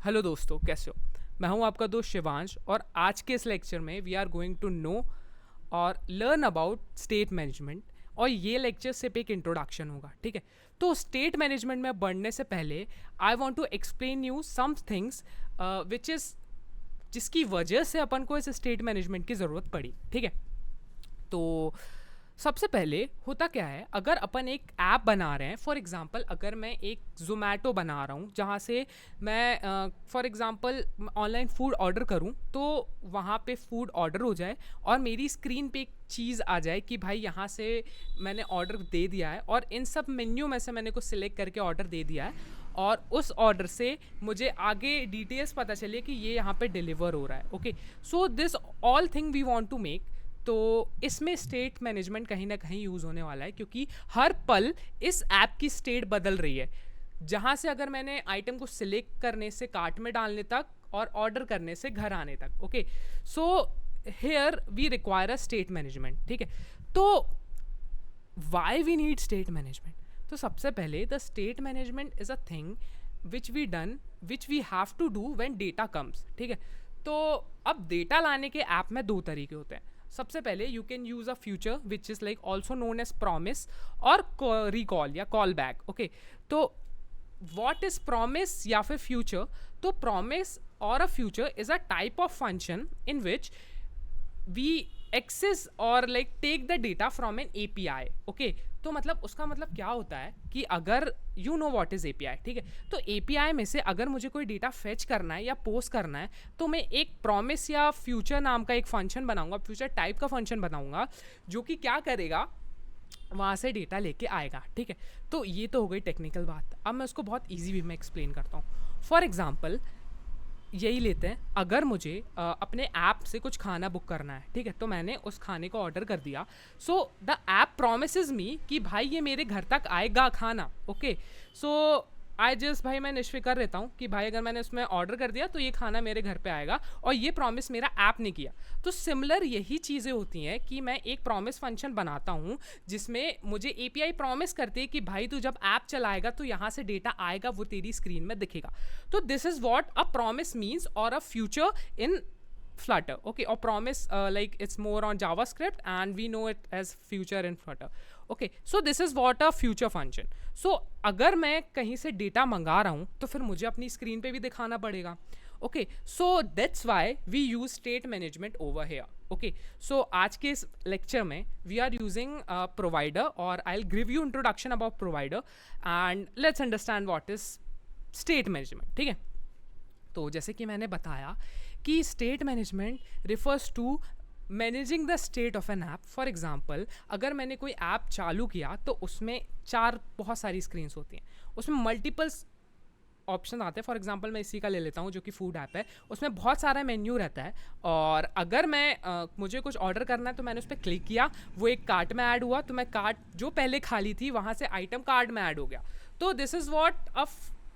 Hello दोस्तों, कैसे हो? मैं हूं आपका दोस्त शिवांश और आज के इस लेक्चर में we are going to know और लर्न अबाउट स्टेट मैनेजमेंट। और ये लेक्चर सिर्फ एक इंट्रोडक्शन होगा, ठीक है? तो स्टेट मैनेजमेंट में बढ़ने से पहले I want to explain you some things which is जिसकी वजह से अपन को इस स्टेट मैनेजमेंट की ज़रूरत पड़ी, ठीक है? तो सबसे पहले होता क्या है, अगर अपन एक ऐप बना रहे हैं, फॉर एग्जांपल अगर मैं एक ज़ोमैटो बना रहा हूँ जहाँ से मैं for example online food order करूँ, तो वहाँ पे फूड ऑर्डर हो जाए और मेरी स्क्रीन पे एक चीज़ आ जाए कि भाई यहाँ से मैंने ऑर्डर दे दिया है और इन सब मेन्यू में से मैंने कुछ सिलेक्ट करके ऑर्डर दे दिया है और उस ऑर्डर से मुझे आगे डिटेल्स पता चले कि ये यहाँ पे डिलीवर हो रहा है। Okay, so this all thing we want to make. तो इसमें स्टेट मैनेजमेंट कहीं ना कहीं यूज़ होने वाला है, क्योंकि हर पल इस ऐप की स्टेट बदल रही है। जहाँ से अगर मैंने आइटम को सिलेक्ट करने से कार्ट में डालने तक और ऑर्डर करने से घर आने तक। Okay, so here we require a state management, ठीक है? तो why we need state management? तो सबसे पहले the state management is a thing which we have to do when data comes, ठीक है? तो अब डेटा लाने के ऐप में दो तरीके होते हैं। सबसे पहले you can use a future which is like also known as promise और रिकॉल या कॉल बैक। ओके, तो वॉट इज प्रॉमिस या फिर फ्यूचर? तो प्रॉमिस और a future is a type of function in which we access और like take the data from an API। Okay, तो मतलब उसका मतलब क्या होता है कि अगर you know what is API, ठीक है? तो API में से अगर मुझे कोई डेटा फेच करना है या पोस्ट करना है, तो मैं एक प्रॉमिस या फ्यूचर नाम का एक फंक्शन बनाऊंगा, फ्यूचर टाइप का फंक्शन बनाऊंगा, जो कि क्या करेगा, वहाँ से डेटा लेके आएगा, ठीक है? तो ये तो हो गई टेक्निकल बात। अब मैं उसको बहुत ईजी वे में एक्सप्लेन करता हूँ। फॉर एग्जाम्पल यही लेते हैं, अगर मुझे अपने ऐप से कुछ खाना बुक करना है, ठीक है? तो मैंने उस खाने को ऑर्डर कर दिया। सो द ऐप प्रोमिसेस मी कि भाई ये मेरे घर तक आएगा खाना। ओके, सो आई जस्ट भाई मैं निश्चित रहता हूँ कि भाई अगर मैंने उसमें ऑर्डर कर दिया तो ये खाना मेरे घर पे आएगा, और ये प्रॉमिस मेरा ऐप ने किया। तो सिमिलर यही चीज़ें होती हैं कि मैं एक प्रॉमिस फंक्शन बनाता हूँ जिसमें मुझे API प्रॉमिस करती है कि भाई तू जब ऐप चलाएगा तो यहाँ से डेटा आएगा, वो तेरी स्क्रीन में दिखेगा। तो this is what a promise means और a future in Flutter. Okay, or promise like it's more on JavaScript and we know it as future in Flutter. Okay, so this is what a future function. So अगर मैं कहीं से data मंगा रहा हूँ तो फिर मुझे अपनी स्क्रीन पे भी दिखाना पड़ेगा। Okay, so that's why we use state management over here. Okay, so आज के इस लेक्चर में we are using provider, और I'll give you introduction about provider and let's understand what is state management, ठीक है? तो जैसे कि मैंने बताया कि state management refers to managing the state of an app. For example अगर मैंने कोई ऐप चालू किया तो उसमें बहुत सारी स्क्रीन्स होती हैं, उसमें मल्टीपल्स ऑप्शन आते हैं। फॉर एग्जांपल मैं इसी का ले लेता हूँ जो कि फूड ऐप है, उसमें बहुत सारा मेन्यू रहता है, और अगर मैं मुझे कुछ ऑर्डर करना है तो मैंने उस पर क्लिक किया, वो एक कार्ट में ऐड हुआ, तो मैं कार्ट जो पहले खाली थी वहाँ से आइटम कार्ट में ऐड हो गया। तो this is what a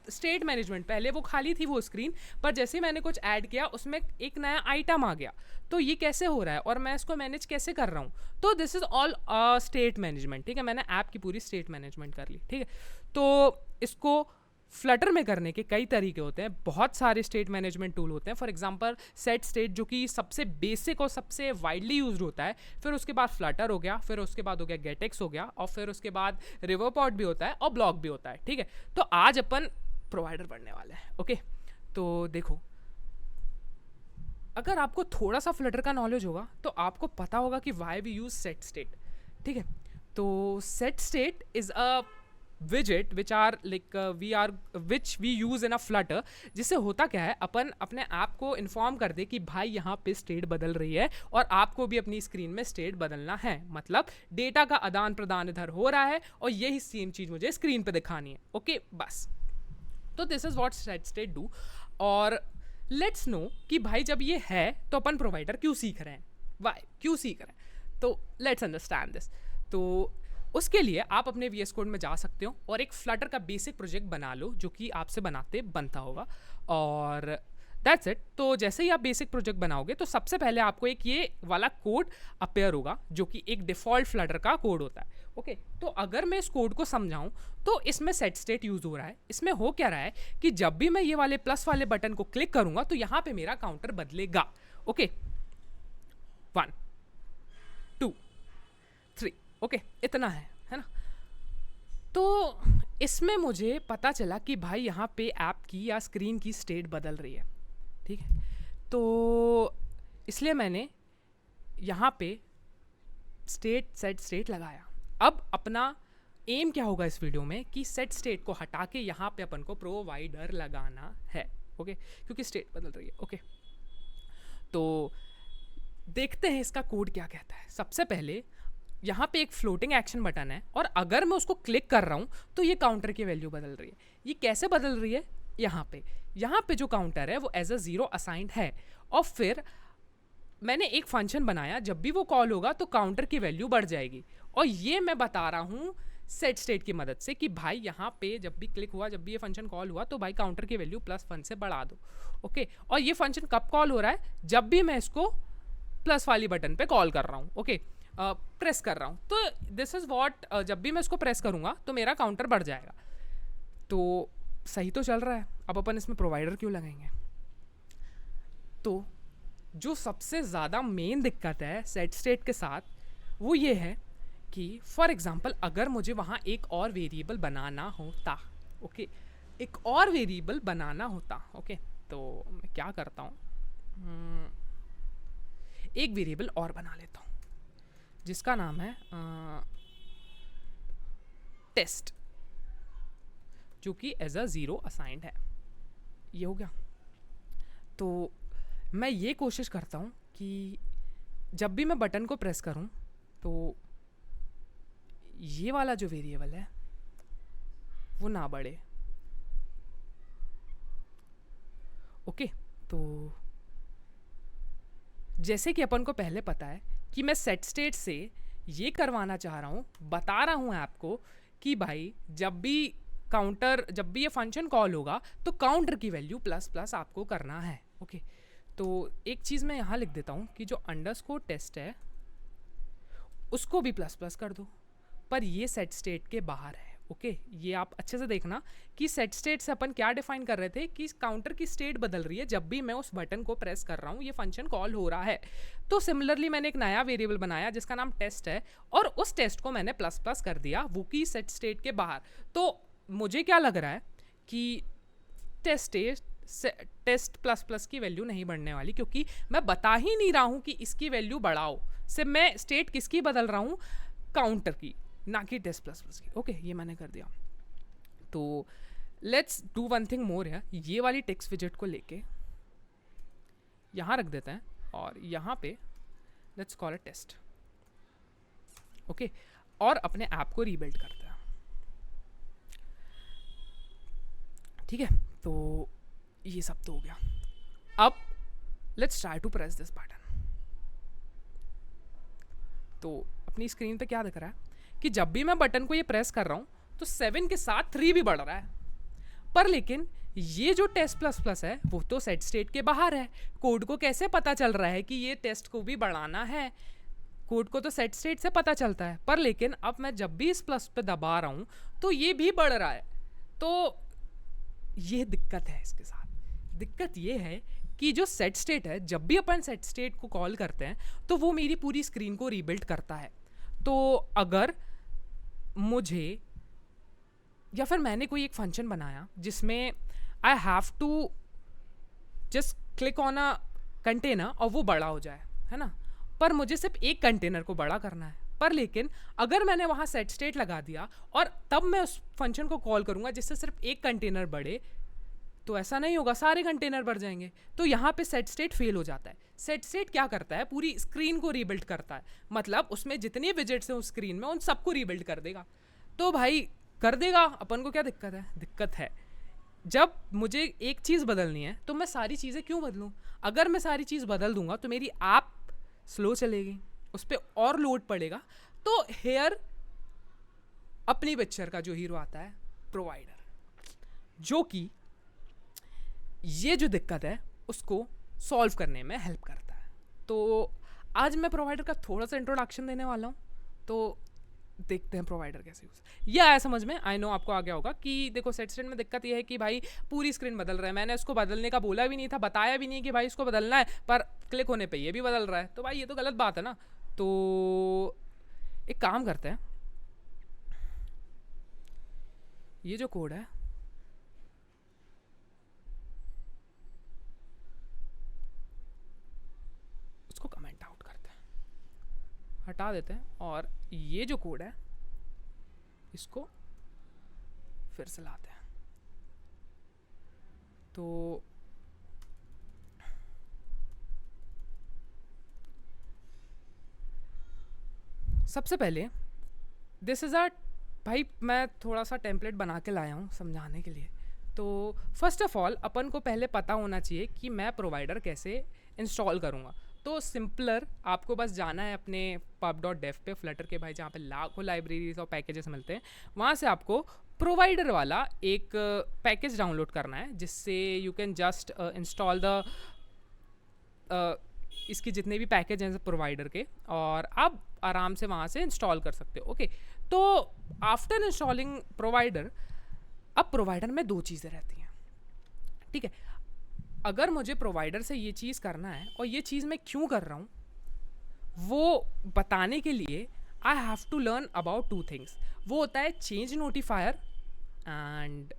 state management. पहले वो खाली थी वो स्क्रीन, पर जैसे ही मैंने कुछ ऐड किया उसमें एक नया आइटम आ गया। तो ये कैसे हो रहा है और मैं इसको मैनेज कैसे कर रहा हूँ? तो this is all state management, ठीक है? मैंने ऐप की पूरी स्टेट मैनेजमेंट कर ली, ठीक है? तो इसको फ्लटर में करने के कई तरीके होते हैं, बहुत सारे स्टेट मैनेजमेंट टूल होते हैं। फॉर एग्जांपल सेट स्टेट जो कि सबसे बेसिक और सबसे वाइडली यूज्ड होता है, फिर उसके बाद फ्लटर हो गया, फिर उसके बाद हो गया गेटेक्स हो गया, और फिर उसके बाद रिवरपॉड भी होता है और ब्लॉक भी होता है, ठीक है? तो आज अपन प्रोवाइडर पढ़ने वाला है। ओके, तो देखो, अगर आपको थोड़ा सा फ्लटर का नॉलेज होगा तो आपको पता होगा कि why we use set state, ठीक है? तो सेट स्टेट इज अ विजेट which we use in a Flutter, जिससे होता क्या है, अपन अपने ऐप को इन्फॉर्म कर दे कि भाई यहाँ पे स्टेट बदल रही है और आपको भी अपनी स्क्रीन में स्टेट बदलना है, मतलब डेटा का आदान प्रदान इधर हो रहा है और यही सेम चीज़ मुझे स्क्रीन पे दिखानी है। ओके, बस। तो this is what set state do. और लेट्स नो कि भाई जब ये है तो अपन प्रोवाइडर क्यों सीख रहे हैं, वाई क्यों सीख रहे हैं? तो लेट्स अंडरस्टैंड दिस। तो उसके लिए आप अपने VS कोड में जा सकते हो और एक फ्लटर का बेसिक प्रोजेक्ट बना लो जो कि आपसे बनाते बनता होगा। और दैट्स इट। तो जैसे ही आप बेसिक प्रोजेक्ट बनाओगे तो सबसे पहले आपको एक ये वाला कोड अपेयर होगा जो कि एक डिफ़ॉल्ट फ्लटर का कोड होता है। ओके तो अगर मैं इस कोड को समझाऊं तो इसमें सेट स्टेट यूज़ हो रहा है। इसमें हो क्या रहा है कि जब भी मैं ये वाले प्लस वाले बटन को क्लिक करूंगा तो यहाँ पे मेरा काउंटर बदलेगा। ओके 1 2 3 ओके इतना है ना। तो इसमें मुझे पता चला कि भाई यहाँ पे ऐप की या स्क्रीन की स्टेट बदल रही है, ठीक है। तो इसलिए मैंने यहाँ पे स्टेट सेट स्टेट लगाया। अब अपना एम क्या होगा इस वीडियो में कि सेट स्टेट को हटा के यहाँ पे अपन को प्रोवाइडर लगाना है। ओके क्योंकि स्टेट बदल रही है। ओके तो देखते हैं इसका कोड क्या कहता है। सबसे पहले यहाँ पे एक फ्लोटिंग एक्शन बटन है और अगर मैं उसको क्लिक कर रहा हूँ तो ये काउंटर की वैल्यू बदल रही है। ये कैसे बदल रही है? यहाँ पे जो काउंटर है वो एज अ 0 असाइंड है और फिर मैंने एक फंक्शन बनाया, जब भी वो कॉल होगा तो काउंटर की वैल्यू बढ़ जाएगी। और ये मैं बता रहा हूँ सेट स्टेट की मदद से कि भाई यहाँ पे जब भी क्लिक हुआ, जब भी ये फंक्शन कॉल हुआ तो भाई काउंटर की वैल्यू +1 से बढ़ा दो। ओके और ये फंक्शन कब कॉल हो रहा है? जब भी मैं इसको प्लस वाली बटन पे कॉल कर रहा हूँ। ओके प्रेस कर रहा हूँ तो दिस इज़ वॉट, जब भी मैं इसको प्रेस करूँगा तो मेरा काउंटर बढ़ जाएगा। तो सही तो चल रहा है। अब अपन इसमें प्रोवाइडर क्यों लगाएंगे? तो जो सबसे ज़्यादा मेन दिक्कत है सेट स्टेट के साथ वो ये है कि फॉर एग्जांपल अगर मुझे वहाँ एक और वेरिएबल बनाना होता, ओके एक और वेरिएबल बनाना होता, ओके तो मैं क्या करता हूँ, एक वेरिएबल और बना लेता हूँ जिसका नाम है टेस्ट, जो कि एज अ 0 असाइंड है। ये हो गया। तो मैं ये कोशिश करता हूँ कि जब भी मैं बटन को प्रेस करूँ तो ये वाला जो वेरिएबल है वो ना बढ़े। ओके तो जैसे कि अपन को पहले पता है कि मैं सेट स्टेट से ये करवाना चाह रहा हूँ, बता रहा हूँ ऐप को कि भाई जब भी ये फंक्शन कॉल होगा तो काउंटर की वैल्यू ++ आपको करना है। ओके तो एक चीज़ मैं यहाँ लिख देता हूँ कि जो अंडरस्कोर टेस्ट है उसको भी ++ कर दो, पर ये सेट स्टेट के बाहर है। ओके ये आप अच्छे से देखना कि सेट स्टेट से अपन क्या डिफाइन कर रहे थे कि काउंटर की स्टेट बदल रही है जब भी मैं उस बटन को प्रेस कर रहा हूँ, ये फंक्शन कॉल हो रहा है। तो सिमिलरली मैंने एक नया वेरिएबल बनाया जिसका नाम टेस्ट है और उस टेस्ट को मैंने ++ कर दिया वो की सेट स्टेट के बाहर। तो मुझे क्या लग रहा है कि टेस्ट ++ की वैल्यू नहीं बढ़ने वाली, क्योंकि मैं बता ही नहीं रहा हूँ कि इसकी वैल्यू बढ़ाओ। सिर्फ मैं स्टेट किसकी बदल रहा हूँ? काउंटर की, ना कि टेस्ट ++ की। ओके ये मैंने कर दिया। तो let's do one thing more है, ये वाली टेक्स्ट विजेट को लेके यहाँ रख देते हैं और यहाँ पे let's call it taste. Okay और अपने ऐप को रीबिल्ड करते हैं। ठीक है तो ये सब तो हो गया। अब let's try to press this button. तो अपनी स्क्रीन पे क्या दिख रहा है कि जब भी मैं बटन को ये प्रेस कर रहा हूँ तो 7 के साथ 3 भी बढ़ रहा है, पर लेकिन ये जो टेस्ट ++ है वो तो सेट स्टेट के बाहर है। कोड को कैसे पता चल रहा है कि ये टेस्ट को भी बढ़ाना है? कोड को तो सेट स्टेट से पता चलता है, पर लेकिन अब मैं जब भी इस प्लस पे दबा रहा हूँ तो ये भी बढ़ रहा है। तो ये दिक्कत है। इसके साथ दिक्कत ये है कि जो सेट स्टेट है, जब भी अपन सेट स्टेट को कॉल करते हैं तो वो मेरी पूरी स्क्रीन को रीबिल्ड करता है। तो अगर मुझे या फिर मैंने कोई एक फंक्शन बनाया जिसमें I have to just click on a container और वो बड़ा हो जाए, है ना, पर मुझे सिर्फ एक कंटेनर को बड़ा करना है। पर लेकिन अगर मैंने वहाँ सेट स्टेट लगा दिया और तब मैं उस फंक्शन को कॉल करूँगा जिससे सिर्फ एक कंटेनर बढ़े, तो ऐसा नहीं होगा, सारे कंटेनर बढ़ जाएंगे। तो यहाँ पे सेट स्टेट फेल हो जाता है। सेट स्टेट क्या करता है? पूरी स्क्रीन को रीबिल्ड करता है, मतलब उसमें जितने विजेट्स हैं उस स्क्रीन में उन सबको रीबिल्ड कर देगा। तो भाई कर देगा, अपन को क्या दिक्कत है? दिक्कत है जब मुझे एक चीज़ बदलनी है तो मैं सारी चीज़ें क्यों बदलूँ? अगर मैं सारी चीज़ बदल दूंगा तो मेरी ऐप स्लो चलेगी, उस पर और लोड पड़ेगा। तो हेयर अपनी पिक्चर का जो हीरो आता है प्रोवाइडर, जो कि ये जो दिक्कत है उसको सॉल्व करने में हेल्प करता है। तो आज मैं प्रोवाइडर का थोड़ा सा इंट्रोडक्शन देने वाला हूँ, तो देखते हैं प्रोवाइडर कैसे यूज। ये आया समझ में? आई नो आपको आ गया होगा कि देखो सेट स्टेट में दिक्कत ये है कि भाई पूरी स्क्रीन बदल रहा है, मैंने इसको बदलने का बोला भी नहीं था, बताया भी नहीं कि भाई इसको बदलना है, पर क्लिक होने पे ये भी बदल रहा है, तो भाई ये तो गलत बात है ना। तो एक काम करते हैं, ये जो कोड है उसको कमेंट आउट करते हैं, हटा देते हैं, और ये जो कोड है इसको फिर से लाते हैं। तो सबसे पहले दिस इज़ अ, भाई मैं थोड़ा सा टेम्पलेट बना के लाया हूँ समझाने के लिए। तो फर्स्ट ऑफ ऑल अपन को पहले पता होना चाहिए कि मैं प्रोवाइडर कैसे इंस्टॉल करूँगा। तो सिंपलर आपको बस जाना है अपने pub.dev पे, फ्लटर के भाई जहाँ पे लाखों लाइब्रेरीज और पैकेजेस मिलते हैं, वहाँ से आपको प्रोवाइडर वाला एक पैकेज डाउनलोड करना है, जिससे you can just install the इसकी जितने भी पैकेज हैं प्रोवाइडर के, और आप आराम से वहाँ से इंस्टॉल कर सकते हो। ओके, तो आफ्टर इंस्टॉलिंग प्रोवाइडर, अब प्रोवाइडर में दो चीज़ें रहती हैं, ठीक है। अगर मुझे प्रोवाइडर से ये चीज़ करना है और ये चीज़ मैं क्यों कर रहा हूँ वो बताने के लिए I have to learn about two things. वो होता है चेंज नोटिफायर, एंड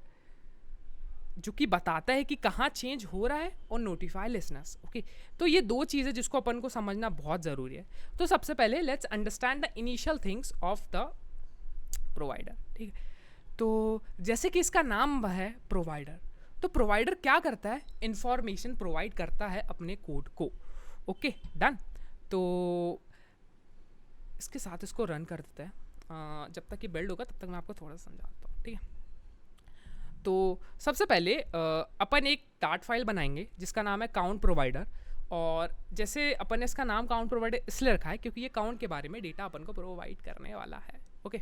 जो कि बताता है कि कहाँ चेंज हो रहा है, और नोटिफाई लिसनर्स। ओके, तो ये दो चीज़ें जिसको अपन को समझना बहुत ज़रूरी है। तो सबसे पहले let's understand the initial things of the provider, ठीक है। तो जैसे कि इसका नाम है प्रोवाइडर, तो प्रोवाइडर क्या करता है, इंफॉर्मेशन प्रोवाइड करता है अपने कोड को। Okay, done. तो इसके साथ इसको रन कर देते हैं, जब तक ये बिल्ड होगा तब तक मैं आपको थोड़ा सा समझाता हूँ, ठीक है। तो सबसे पहले अपन एक डाट फाइल बनाएंगे जिसका नाम है काउंट प्रोवाइडर, और जैसे अपन ने इसका नाम काउंट प्रोवाइडर इसलिए रखा है क्योंकि ये काउंट के बारे में डेटा अपन को प्रोवाइड करने वाला है। ओके,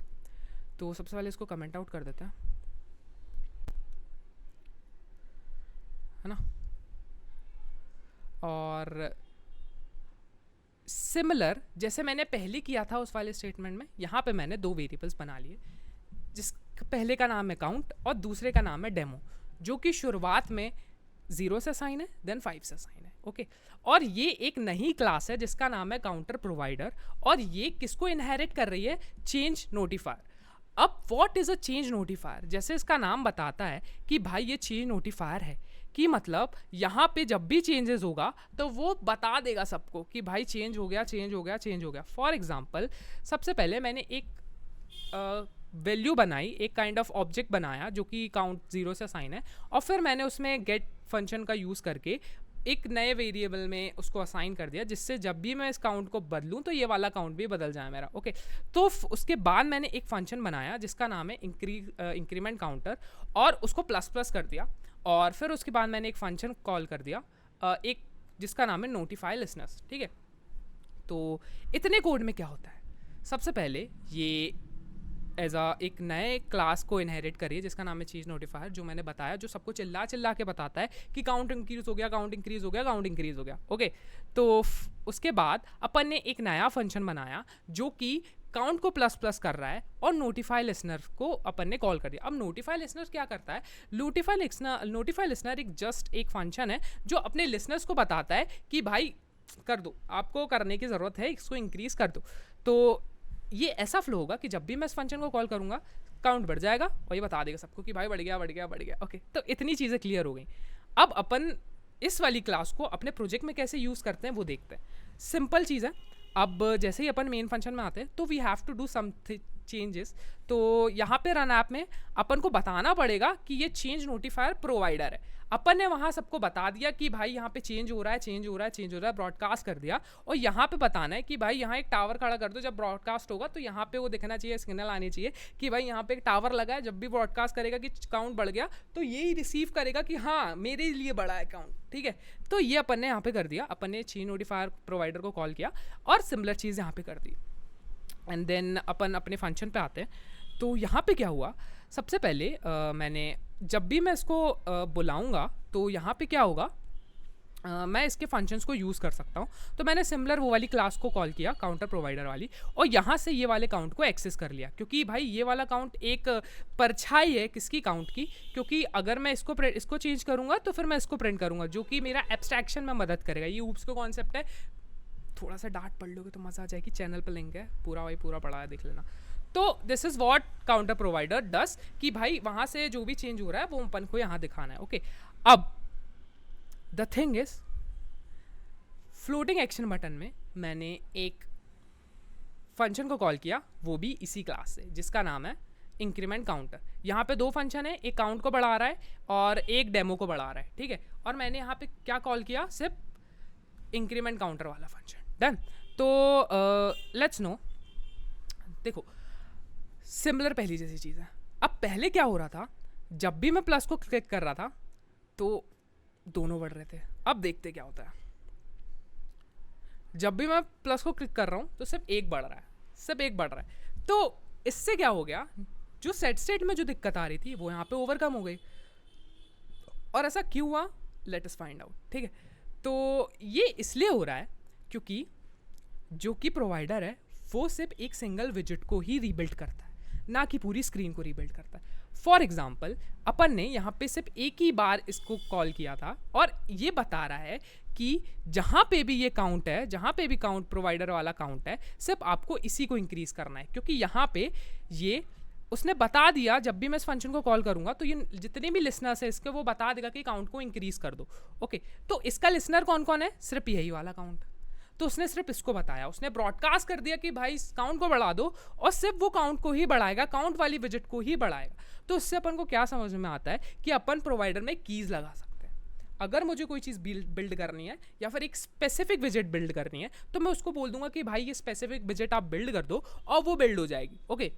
तो सबसे पहले इसको कमेंट आउट कर देते हैं, है ना। और सिमिलर जैसे मैंने पहले किया था उस वाले स्टेटमेंट में, यहाँ पे मैंने दो वेरिएबल्स बना लिए, जिस पहले का नाम है काउंट और दूसरे का नाम है डेमो, जो कि शुरुआत में 0 से साइन है, देन 5 से साइन है। ओके, और ये एक नई क्लास है जिसका नाम है काउंटर प्रोवाइडर, और ये किसको इनहेरिट कर रही है, चेंज नोटिफायर। अब what is a change notifier, जैसे इसका नाम बताता है कि भाई ये चेंज नोटिफायर है, कि मतलब यहाँ पे जब भी चेंजेस होगा तो वो बता देगा सबको कि भाई चेंज हो गया, चेंज हो गया, चेंज हो गया। फॉर एग्जांपल, सबसे पहले मैंने एक वैल्यू बनाई, एक काइंड ऑफ ऑब्जेक्ट बनाया जो कि काउंट 0 से साइन है, और फिर मैंने उसमें गेट फंक्शन का यूज़ करके एक नए वेरिएबल में उसको असाइन कर दिया, जिससे जब भी मैं इस काउंट को बदलूं तो ये वाला काउंट भी बदल जाए मेरा। ओके, तो उसके बाद मैंने एक फंक्शन बनाया जिसका नाम है इंक्रीमेंट काउंटर, और उसको प्लस प्लस कर दिया, और फिर उसके बाद मैंने एक फंक्शन कॉल कर दिया एक जिसका नाम है नोटिफाई लिसनर्स, ठीक है। तो इतने कोड में क्या होता है, सबसे पहले ये एज एक नए क्लास को इनहेरिट करिए जिसका नाम है चीज़ नोटिफायर, जो मैंने बताया, जो सबको चिल्ला चिल्ला के बताता है कि काउंट इंक्रीज हो गया, काउंट इंक्रीज हो गया, काउंट इंक्रीज हो गया। ओके, तो उसके बाद अपन ने एक नया फंक्शन बनाया जो कि काउंट को प्लस प्लस कर रहा है, और नोटिफाई लिसनर को अपन ने कॉल कर दिया। अब नोटिफाई लिसनर क्या करता है, नोटिफाई लिसनर एक जस्ट एक फंक्शन है जो अपने लिसनर्स को बताता है कि भाई कर दो, आपको करने की ज़रूरत है, इसको इंक्रीज कर दो। तो ये ऐसा फ्लो होगा कि जब भी मैं इस फंक्शन को कॉल करूँगा काउंट बढ़ जाएगा, और ये बता देगा सबको कि भाई बढ़ गया, बढ़ गया, बढ़ गया। ओके, तो इतनी चीज़ें क्लियर हो गई। अब अपन इस वाली क्लास को अपने प्रोजेक्ट में कैसे यूज़ करते हैं वो देखते हैं। सिंपल चीज़ है, अब जैसे ही अपन मेन फंक्शन में आते हैं तो we have to do some changes. तो यहाँ पे रन ऐप में अपन को बताना पड़ेगा कि ये चेंज नोटिफायर प्रोवाइडर है। अपन ने वहाँ सबको बता दिया कि भाई यहाँ पे चेंज हो रहा है, चेंज हो रहा है, चेंज हो रहा है, ब्रॉडकास्ट कर दिया, और यहाँ पे बताना है कि भाई यहाँ एक टावर खड़ा कर दो, जब ब्रॉडकास्ट होगा तो यहाँ पे वो दिखना चाहिए, सिग्नल आनी चाहिए कि भाई यहाँ पे एक टावर लगा है, जब भी ब्रॉडकास्ट करेगा कि काउंट बढ़ गया तो यही रिसीव करेगा कि हाँ मेरे लिए बढ़ा है काउंट, ठीक है। तो ये अपन ने यहाँ पे कर दिया, अपन ने चेंज नोटिफायर प्रोवाइडर को कॉल किया और सिमिलर चीज़ यहाँ पे कर दी। एंड देन अपन अपने फंक्शन पे आते हैं। तो यहाँ पे क्या हुआ, सबसे पहले मैंने जब भी मैं इसको बुलाऊंगा तो यहाँ पे क्या होगा, मैं इसके फंक्शंस को यूज़ कर सकता हूँ। तो मैंने सिमिलर वो वाली क्लास को कॉल किया, काउंटर प्रोवाइडर वाली, और यहाँ से ये वाले काउंट को एक्सेस कर लिया, क्योंकि भाई ये वाला काउंट एक परछाई है किसकी, काउंट की, क्योंकि अगर मैं इसको चेंज करूँगा तो फिर मैं इसको प्रिंट करूँगा, जो कि मेरा एब्स्ट्रैक्शन में मदद करेगा। ये ऊप्स का कॉन्सेप्ट है, थोड़ा सा डांट पढ़ लोगे तो मज़ा आ जाएगी। चैनल पर लिंक है, पूरा भाई पूरा पढ़ा है, देख लेना। तो this is what counter provider does, कि भाई वहाँ से जो भी चेंज हो रहा है वो अपन को यहाँ दिखाना है। ओके, अब the thing is, floating action button में मैंने एक फंक्शन को कॉल किया, वो भी इसी क्लास से, जिसका नाम है इंक्रीमेंट काउंटर। यहाँ पे दो फंक्शन है, एक काउंट को बढ़ा रहा है और एक डेमो को बढ़ा रहा है, ठीक है। और मैंने यहाँ पे क्या कॉल किया, सिर्फ इंक्रीमेंट काउंटर वाला फंक्शन। डन। तो लेट्स नो, देखो सिमिलर पहली जैसी चीज़ है। अब पहले क्या हो रहा था, जब भी मैं प्लस को क्लिक कर रहा था तो दोनों बढ़ रहे थे। अब देखते क्या होता है, जब भी मैं प्लस को क्लिक कर रहा हूँ तो सिर्फ एक बढ़ रहा है, सिर्फ एक बढ़ रहा है। तो इससे क्या हो गया, जो सेट स्टेट में जो दिक्कत आ रही थी वो यहाँ पे ओवरकम हो गई। और ऐसा क्यों हुआ, लेट अस फाइंड आउट, ठीक है। तो ये इसलिए हो रहा है क्योंकि जो कि प्रोवाइडर है वो सिर्फ एक सिंगल विजिट को ही रीबिल्ड करता है, ना कि पूरी स्क्रीन को रीबिल्ड करता है। फॉर एग्जाम्पल, अपन ने यहाँ पे सिर्फ एक ही बार इसको कॉल किया था और ये बता रहा है कि जहाँ पे भी ये काउंट है, जहाँ पे भी काउंट प्रोवाइडर वाला काउंट है, सिर्फ आपको इसी को इंक्रीज करना है, क्योंकि यहाँ पे ये उसने बता दिया, जब भी मैं इस फंक्शन को कॉल करूंगा तो ये जितने भी लिसनर्स है इसके, वो बता देगा कि काउंट को इंक्रीज कर दो। ओके, तो इसका लिसनर कौन कौन है, सिर्फ यही वाला काउंट। तो उसने सिर्फ इसको बताया, उसने ब्रॉडकास्ट कर दिया कि भाई काउंट को बढ़ा दो, और सिर्फ वो काउंट को ही बढ़ाएगा, काउंट वाली विजिट को ही बढ़ाएगा। तो उससे अपन को क्या समझ में आता है कि अपन प्रोवाइडर में कीज लगा सकते हैं। अगर मुझे कोई चीज़ बिल्ड करनी है या फिर एक स्पेसिफिक विजिट बिल्ड करनी है, तो मैं उसको बोल दूंगा कि भाई ये स्पेसिफिक विजिट आप बिल्ड कर दो, और वो बिल्ड हो जाएगी। ओके,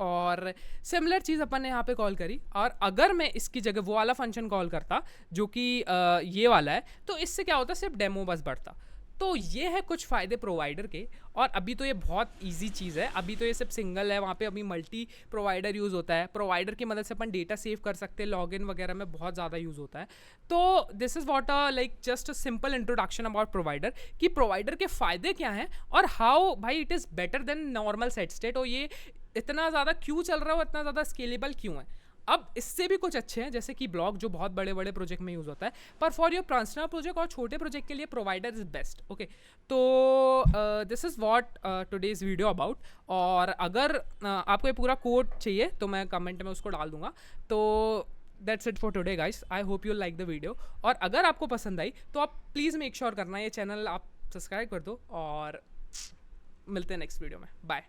और सिमिलर चीज़ अपन ने यहाँ पे कॉल करी, और अगर मैं इसकी जगह वो वाला फंक्शन कॉल करता जो कि ये वाला है, तो इससे क्या होता, सिर्फ डेमो बस बढ़ता। तो ये है कुछ फ़ायदे प्रोवाइडर के। और अभी तो ये बहुत इजी चीज़ है, अभी तो ये सिर्फ सिंगल है, वहाँ पे अभी मल्टी प्रोवाइडर यूज़ होता है। प्रोवाइडर की मदद से अपन डेटा सेव कर सकते हैं, लॉगिन वगैरह में बहुत ज़्यादा यूज़ होता है। तो this is what like just a simple introduction about provider, कि प्रोवाइडर के फ़ायदे क्या हैं और हाउ भाई it is better than normal set state, और ये इतना ज़्यादा क्यों चल रहा है, इतना ज़्यादा स्केलेबल क्यों है। अब इससे भी कुछ अच्छे हैं, जैसे कि ब्लॉक जो बहुत बड़े बड़े प्रोजेक्ट में यूज़ होता है, पर फॉर योर पर्सनल प्रोजेक्ट और छोटे प्रोजेक्ट के लिए प्रोवाइडर इज़ बेस्ट। ओके, तो this is what today's video about. और अगर आपको ये पूरा कोड चाहिए तो मैं कमेंट में उसको डाल दूंगा। तो that's it for today guys, I hope you like the video. और अगर आपको पसंद आई तो आप प्लीज़ मेक श्योर करना ये चैनल आप सब्सक्राइब कर दो, और मिलते हैं नेक्स्ट वीडियो में। बाय।